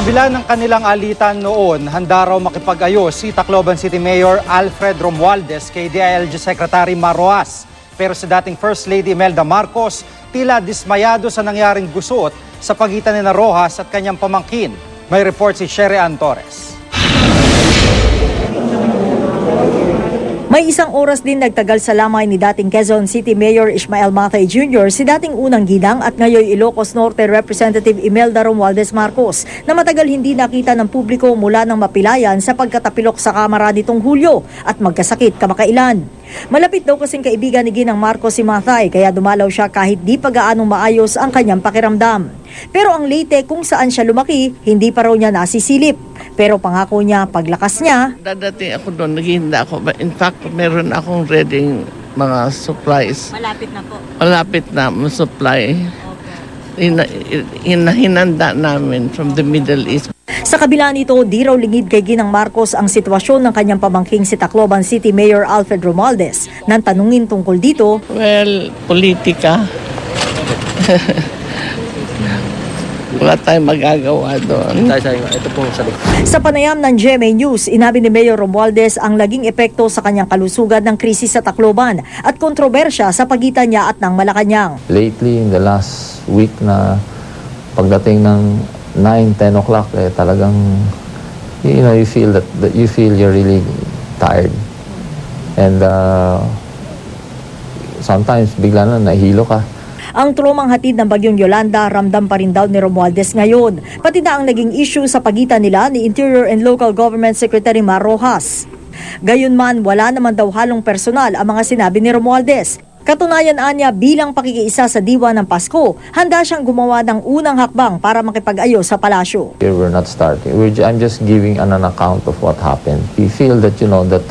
kabila ng kanilang alitan noon, handa raw makipag-ayos si Tacloban City Mayor Alfred Romualdez kay DILG Secretary Mar Rojas. Pero si dating First Lady Imelda Marcos, tila dismayado sa nangyaring gusot sa pagitan ni Rojas at kanyang pamangkin. May report si Sherry Ann Torres. May isang oras din nagtagal sa lamay ni dating Quezon City Mayor Ismael Matay Jr. si dating unang ginang at ngayon Ilocos Norte Representative Imelda Romualdez Marcos na matagal hindi nakita ng publiko mula ng mapilayan sa pagkatapilok sa Kamara nitong Hulyo at magkasakit kamakailan. Malapit daw kasing kaibigan ni Ginang Marcos si Matay kaya dumalaw siya kahit di pa gaanong maayos ang kanyang pakiramdam. Pero ang Leyte kung saan siya lumaki, hindi pa raw niya nasisilip. Pero pangako niya paglakas niya, dadating ako doon, naghihanda ako. In fact, meron akong ready mga supplies. malapit na po. Malapit na supply. Hinanda namin from the Middle East. Sa kabila nito, di raw lingid kay Ginang Marcos ang sitwasyon ng kanyang pamangking si Tacloban City Mayor Alfred Romualdez. Nang tanungin tungkol dito, well, politika. Wala tayong magagawa doon. Ito pong sabi. Sa panayam ng GMA News, inabi ni Mayor Romualdez ang naging epekto sa kanyang kalusugan ng krisis sa Tacloban at kontrobersya sa pagitan niya at ng Malacanang. Lately, in the last week na pagdating ng 9-10 o'clock, talagang, you feel that you feel you're really tired. And sometimes bigla na nahilo ka. Ang trumang hatid ng bagyong Yolanda, ramdam pa rin daw ni Romualdez ngayon. Pati na ang naging issue sa pagitan nila ni Interior and Local Government Secretary Mar Rojas. Gayunman, wala naman daw halong personal ang mga sinabi ni Romualdez. Katunayan anya bilang pakikiisa sa diwa ng Pasko, handa siyang gumawa ng unang hakbang para makipag-ayos sa palasyo. We're not starting. I'm just giving an account of what happened. We feel that, that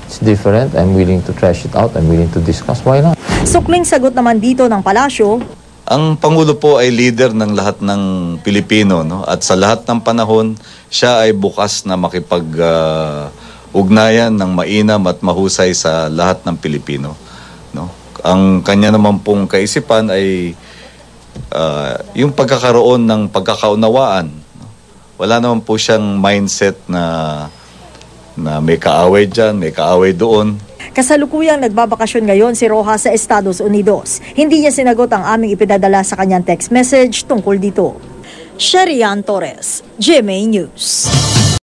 it's different. I'm willing to trash it out. I'm willing to discuss. Why not? Sukling sagot naman dito ng palasyo, ang Pangulo po ay leader ng lahat ng Pilipino, no? At sa lahat ng panahon, siya ay bukas na makipag-ugnayan ng mainam at mahusay sa lahat ng Pilipino. No? Ang kanya naman pong kaisipan ay yung pagkakaroon ng pagkakaunawaan. No? Wala naman po siyang mindset na may kaaway dyan, may kaaway doon. Kasalukuyang nagbabakasyon ngayon si Rojas sa Estados Unidos. Hindi niya sinagot ang aming ipinadala sa kanyang text message tungkol dito. Sherry Ann Torres, GMA News.